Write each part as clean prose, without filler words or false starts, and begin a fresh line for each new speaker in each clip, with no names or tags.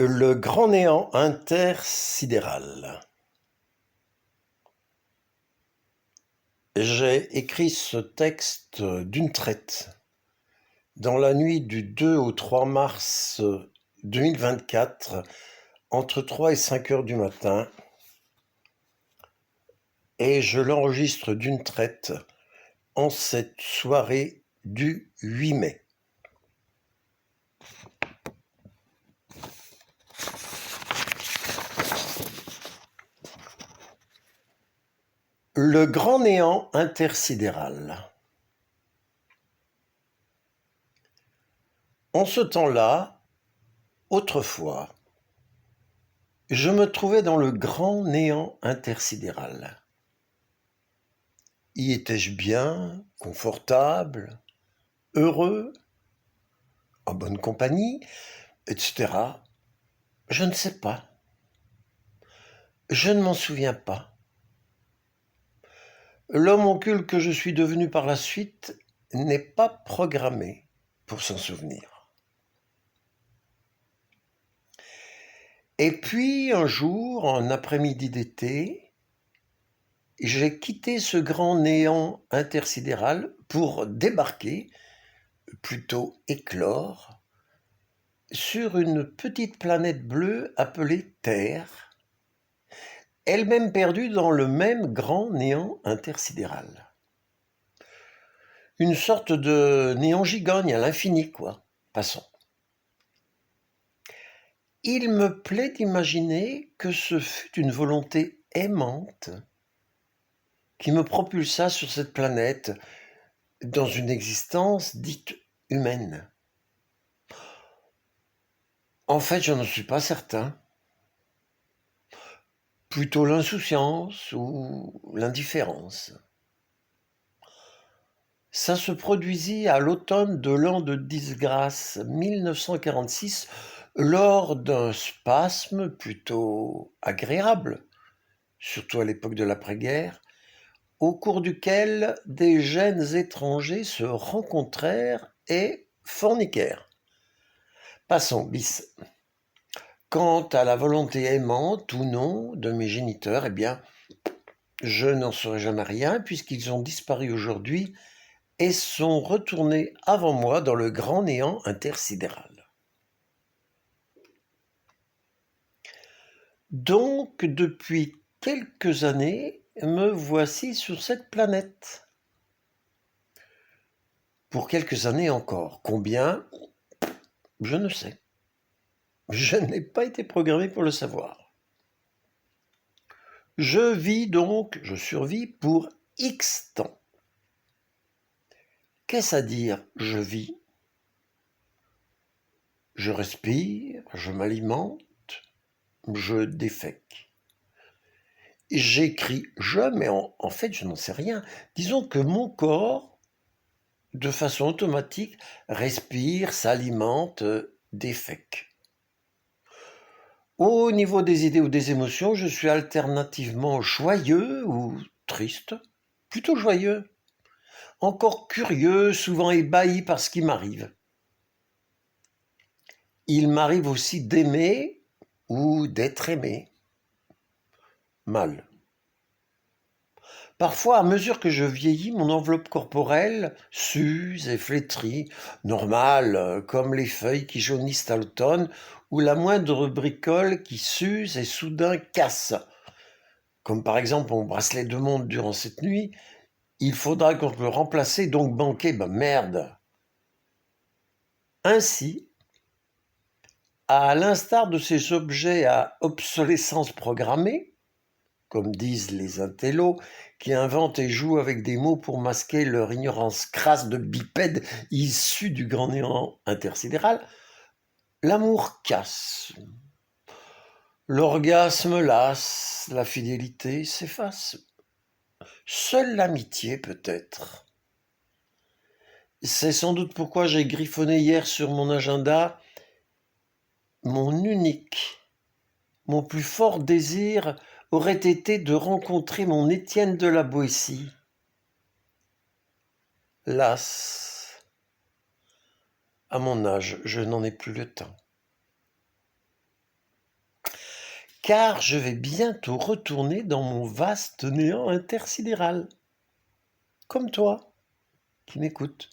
Le grand néant intersidéral. J'ai écrit ce texte d'une traite dans la nuit du 2 au 3 mars 2024, entre 3 et 5 heures du matin, et je l'enregistre d'une traite en cette soirée du 8 mai. Le grand néant intersidéral. En ce temps-là, autrefois, je me trouvais dans le grand néant intersidéral. Y étais-je bien, confortable, heureux, en bonne compagnie, etc. Je ne sais pas. Je ne m'en souviens pas. L'homme occulte que je suis devenu par la suite n'est pas programmé pour s'en souvenir. Et puis, un jour, un après-midi d'été, j'ai quitté ce grand néant intersidéral pour débarquer, plutôt éclore, sur une petite planète bleue appelée Terre, elle-même perdue dans le même grand néant intersidéral. Une sorte de néant gigogne à l'infini, quoi. Passons. Il me plaît d'imaginer que ce fut une volonté aimante qui me propulsa sur cette planète dans une existence dite humaine. En fait, je n'en suis pas certain. Plutôt l'insouciance ou l'indifférence. Ça se produisit à l'automne de l'an de disgrâce 1946 lors d'un spasme plutôt agréable, surtout à l'époque de l'après-guerre, au cours duquel des gènes étrangers se rencontrèrent et forniquèrent. Passons, bis. Quant à la volonté aimante ou non de mes géniteurs, eh bien, je n'en saurai jamais rien puisqu'ils ont disparu aujourd'hui et sont retournés avant moi dans le grand néant intersidéral. Donc, depuis quelques années, me voici sur cette planète. Pour quelques années encore. Combien ? Je ne sais. Je n'ai pas été programmé pour le savoir. Je vis donc, je survis pour X temps. Qu'est-ce à dire je vis ? Je respire, je m'alimente, je défèque. J'écris je, mais en fait je n'en sais rien. Disons que mon corps, de façon automatique, respire, s'alimente, défèque. Au niveau des idées ou des émotions, je suis alternativement joyeux ou triste, plutôt joyeux, encore curieux, souvent ébahi par ce qui m'arrive. Il m'arrive aussi d'aimer ou d'être aimé. Mal. Parfois, à mesure que je vieillis, mon enveloppe corporelle s'use et flétrit, normal, comme les feuilles qui jaunissent à l'automne, ou la moindre bricole qui s'use et soudain casse. Comme par exemple mon bracelet de montre durant cette nuit, il faudra qu'on le remplace, donc banquer, merde. Ainsi, à l'instar de ces objets à obsolescence programmée, comme disent les intellos, qui inventent et jouent avec des mots pour masquer leur ignorance crasse de bipèdes issus du grand néant intersidéral, l'amour casse. L'orgasme lasse, la fidélité s'efface. Seule l'amitié peut-être. C'est sans doute pourquoi j'ai griffonné hier sur mon agenda mon unique, mon plus fort désir aurait été de rencontrer mon Étienne de la Boétie. Las, à mon âge, je n'en ai plus le temps. car je vais bientôt retourner dans mon vaste néant intersidéral. Comme toi, qui m'écoutes.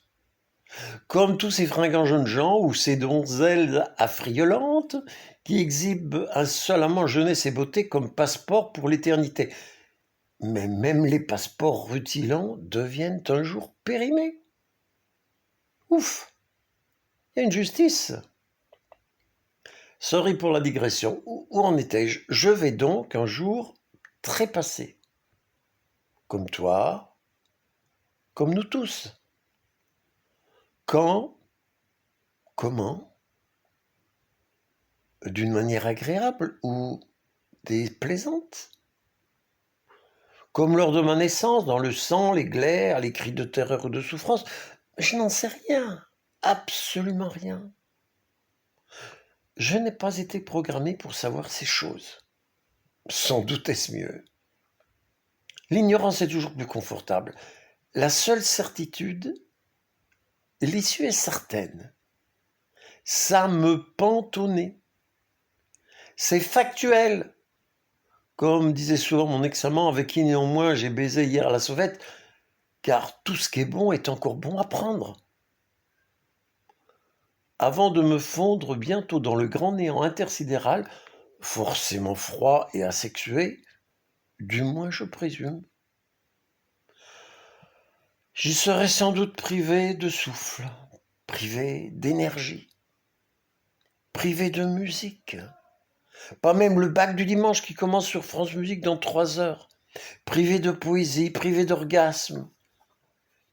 Comme tous ces fringants jeunes gens ou ces donzelles affriolantes qui exhibent insolemment jeunesse et beauté comme passeport pour l'éternité. Mais même les passeports rutilants deviennent un jour périmés. Ouf, il y a une justice. Sorry pour la digression. Où en étais-je? Je vais donc un jour trépasser. Comme toi, comme nous tous. Quand? Comment? D'une manière agréable ou déplaisante? Comme lors de ma naissance, dans le sang, les glaires, les cris de terreur ou de souffrance? Je n'en sais rien. Absolument rien. Je n'ai pas été programmé pour savoir ces choses. Sans doute est-ce mieux. L'ignorance est toujours plus confortable. La seule certitude, l'issue est certaine. Ça me pend au nez. C'est factuel. Comme disait souvent mon ex-amant, avec qui néanmoins j'ai baisé hier à la sauvette, car tout ce qui est bon est encore bon à prendre. Avant de me fondre bientôt dans le grand néant intersidéral, forcément froid et asexué, du moins je présume. J'y serai sans doute privé de souffle, privé d'énergie, privé de musique. Pas même le bac du dimanche qui commence sur France Musique dans 3 heures. Privé de poésie, privé d'orgasme.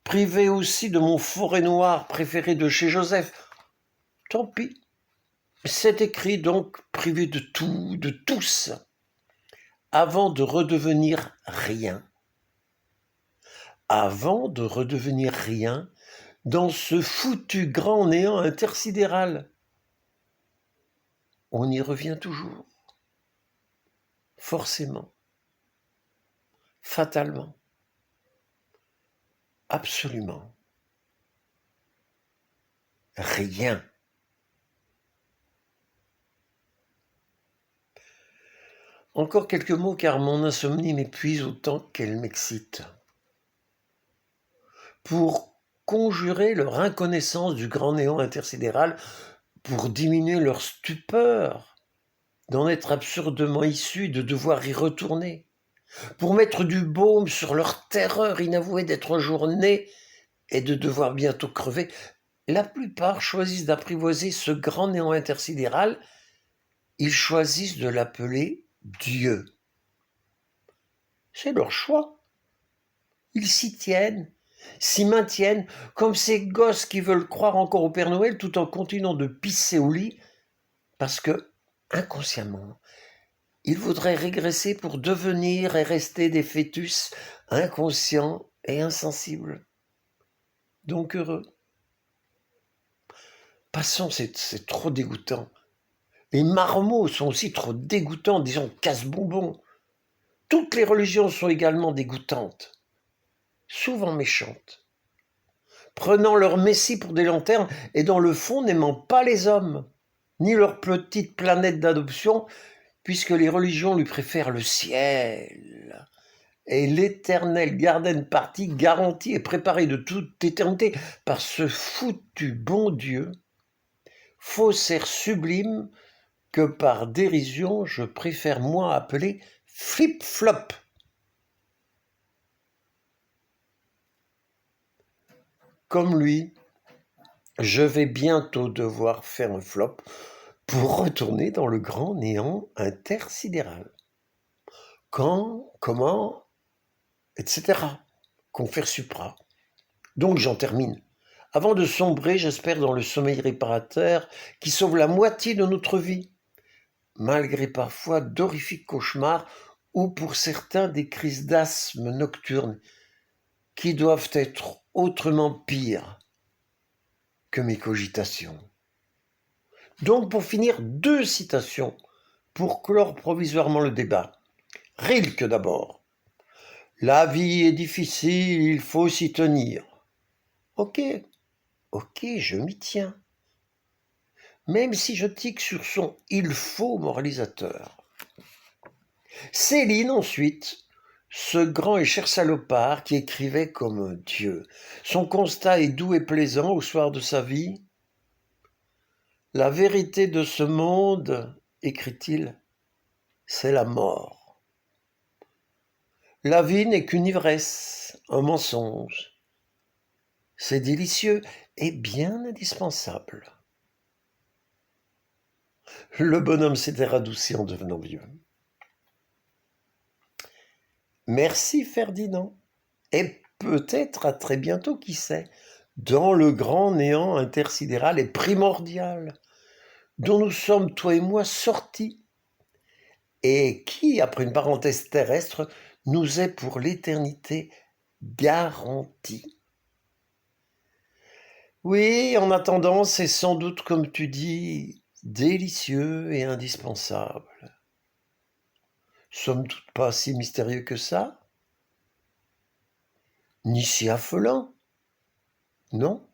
Privé aussi de mon forêt noir préféré de chez Joseph. Tant pis. C'est écrit donc privé de tout, de tous, avant de redevenir rien. Avant de redevenir rien dans ce foutu grand néant intersidéral. On y revient toujours. Forcément. Fatalement. Absolument. Rien. Encore quelques mots car mon insomnie m'épuise autant qu'elle m'excite. Pour conjurer leur inconnaissance du grand néant intersidéral, pour diminuer leur stupeur d'en être absurdement issus, de devoir y retourner, pour mettre du baume sur leur terreur inavouée d'être un jour nés et de devoir bientôt crever, la plupart choisissent d'apprivoiser ce grand néant intersidéral, ils choisissent de l'appeler Dieu. C'est leur choix. Ils s'y tiennent, s'y maintiennent, comme ces gosses qui veulent croire encore au Père Noël tout en continuant de pisser au lit, parce que, inconsciemment, ils voudraient régresser pour devenir et rester des fœtus inconscients et insensibles. Donc heureux. Passons, c'est trop dégoûtant. Les marmots sont aussi trop dégoûtants, disons casse-bonbons. Toutes les religions sont également dégoûtantes, souvent méchantes, prenant leur messie pour des lanternes et dans le fond n'aimant pas les hommes, ni leur petite planète d'adoption, puisque les religions lui préfèrent le ciel et l'éternel garden party garanti et préparé de toute éternité par ce foutu bon Dieu, faussaire sublime que par dérision je préfère moi appeler flip-flop. Comme lui, je vais bientôt devoir faire un flop pour retourner dans le grand néant intersidéral. Quand, comment, etc. Confère supra. Donc j'en termine. Avant de sombrer, j'espère, dans le sommeil réparateur qui sauve la moitié de notre vie, malgré parfois d'horrifiques cauchemars ou pour certains des crises d'asthme nocturnes qui doivent être autrement pires que mes cogitations. Donc pour finir, 2 citations pour clore provisoirement le débat. Rilke d'abord. La vie est difficile, il faut s'y tenir. Ok, je m'y tiens. Même si je tique sur son « il faut » moralisateur. Céline ensuite, ce grand et cher salopard qui écrivait comme un dieu. Son constat est doux et plaisant au soir de sa vie. La vérité de ce monde, écrit-il, c'est la mort. La vie n'est qu'une ivresse, un mensonge. C'est délicieux et bien indispensable. Le bonhomme s'était radouci en devenant vieux. Merci Ferdinand. Et peut-être à très bientôt, qui sait, dans le grand néant intersidéral et primordial dont nous sommes, toi et moi, sortis, et qui, après une parenthèse terrestre, nous est pour l'éternité garanti. Oui, en attendant, c'est sans doute, comme tu dis, délicieux et indispensable. Somme toute pas si mystérieux que ça, ni si affolant, non ?